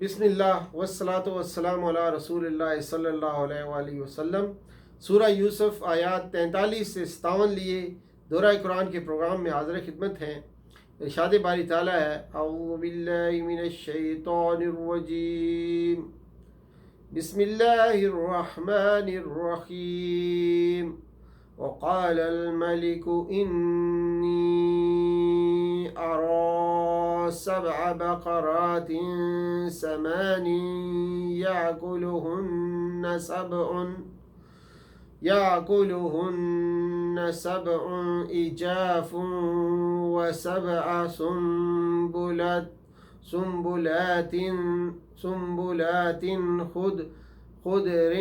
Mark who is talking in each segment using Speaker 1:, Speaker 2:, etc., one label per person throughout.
Speaker 1: بسم اللہ والصلاۃ والسلام علی رسول اللہ صلی اللہ علیہ وآلہ وسلم۔ سورہ یوسف آیات 43 سے 57 لیے دورہ قرآن کے پروگرام میں حاضر خدمت ہیں۔ ارشاد باری تعالیٰ ہے، اعوذ باللہ من الشیطان الرجیم، بسم اللہ الرحمن الرحیم۔ وقال الملك إني أرى 7 بقرات سمان يأكلهن سبع إجاف و7 سنبلات خضر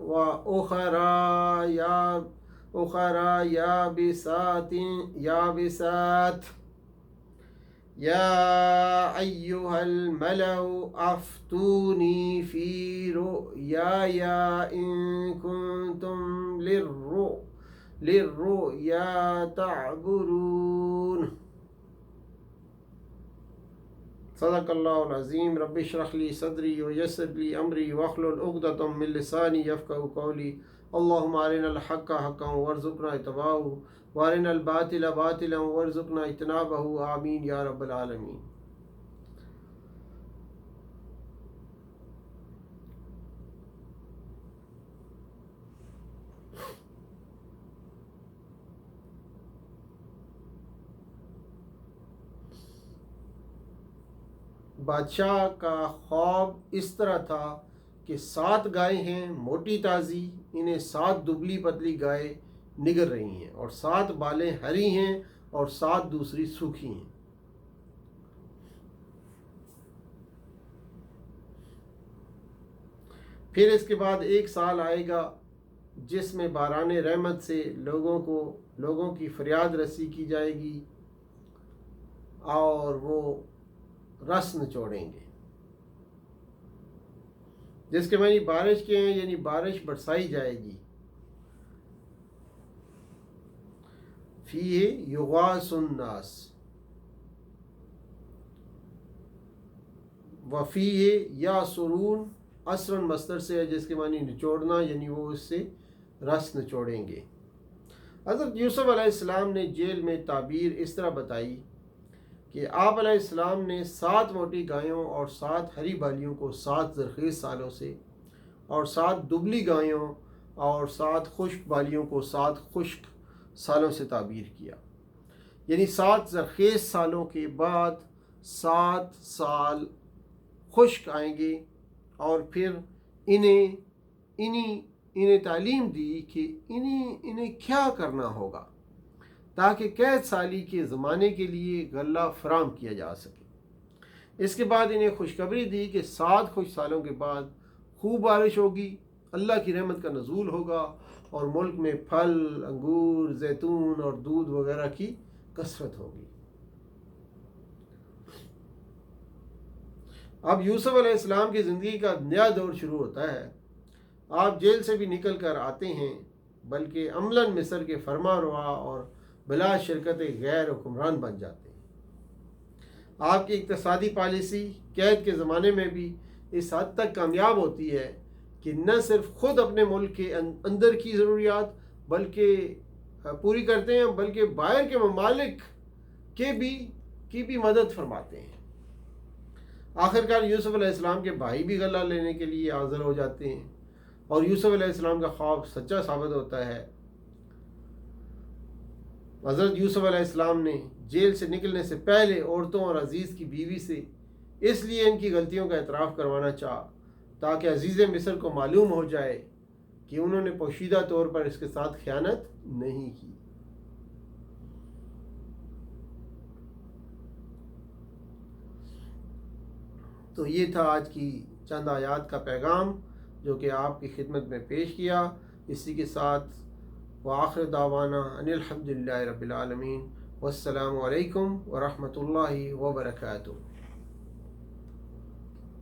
Speaker 1: وأخرى يابسات يا أيها الملأ أفتوني في رؤياي إن كنتم للرؤيا تعبرون۔ صدق اللہ العظیم۔ رب اشرح لی صدری ویسر لی امری واحلل عقدۃ من لسانی یفقهوا قولی۔ اللہم ارنا الحق حقا وارزقنا اتباعہ وارنا الباطل باطلا وارزقنا اجتنابہ، آمین یا رب العالمین۔ بادشاہ کا خواب اس طرح تھا کہ 7 گائیں ہیں موٹی تازی، انہیں 7 دبلی پتلی گائیں نگر رہی ہیں، اور 7 بالیں ہری ہیں اور 7 دوسری سوکھی ہیں۔ پھر اس کے بعد 1 سال آئے گا جس میں باران رحمت سے لوگوں کی فریاد رسی کی جائے گی اور وہ رس نچوڑیں گے، جس کے معنی بارش کے ہیں، یعنی بارش برسائی جائے گی۔ فیہ یغاث الناس وفیہ یاسرون، اسرن مصدر سے ہے جس کے معنی نچوڑنا، یعنی وہ اس سے رس نچوڑیں گے۔ حضرت یوسف علیہ السلام نے جیل میں تعبیر اس طرح بتائی کہ آپ علیہ السلام نے 7 موٹی گایوں اور 7 ہری بالیوں کو 7 زرخیز سالوں سے، اور 7 دبلی گایوں اور 7 خشک بالیوں کو 7 خشک سالوں سے تعبیر کیا، یعنی 7 زرخیز سالوں کے بعد 7 سال خشک آئیں گے، اور پھر انہیں تعلیم دی کہ انہیں کیا کرنا ہوگا تاکہ قید سالی کے زمانے کے لیے غلہ فراہم کیا جا سکے۔ اس کے بعد انہیں خوشخبری دی کہ 7 خوش سالوں کے بعد خوب بارش ہوگی، اللہ کی رحمت کا نزول ہوگا، اور ملک میں پھل، انگور، زیتون اور دودھ وغیرہ کی کثرت ہوگی۔ اب یوسف علیہ السلام کی زندگی کا نیا دور شروع ہوتا ہے۔ آپ جیل سے بھی نکل کر آتے ہیں، بلکہ عملاً مصر کے فرما روا اور بلا شرکت غیر حکمران بن جاتے ہیں۔ آپ کی اقتصادی پالیسی قید کے زمانے میں بھی اس حد تک کامیاب ہوتی ہے کہ نہ صرف خود اپنے ملک کے اندر کی ضروریات بلکہ پوری کرتے ہیں، بلکہ باہر کے ممالک کی بھی مدد فرماتے ہیں۔ آخرکار یوسف علیہ السلام کے بھائی بھی غلہ لینے کے لیے حاضر ہو جاتے ہیں، اور یوسف علیہ السلام کا خواب سچا ثابت ہوتا ہے۔ حضرت یوسف علیہ السلام نے جیل سے نکلنے سے پہلے عورتوں اور عزیز کی بیوی سے اس لیے ان کی غلطیوں کا اعتراف کروانا چاہا تاکہ عزیز مصر کو معلوم ہو جائے کہ انہوں نے پوشیدہ طور پر اس کے ساتھ خیانت نہیں کی۔ تو یہ تھا آج کی چند آیات کا پیغام جو کہ آپ کی خدمت میں پیش کیا۔ اسی کے ساتھ وآخر دعوانا ان الحمد للہ رب العالمین، والسلام علیکم ورحمۃ اللہ وبرکاتہ۔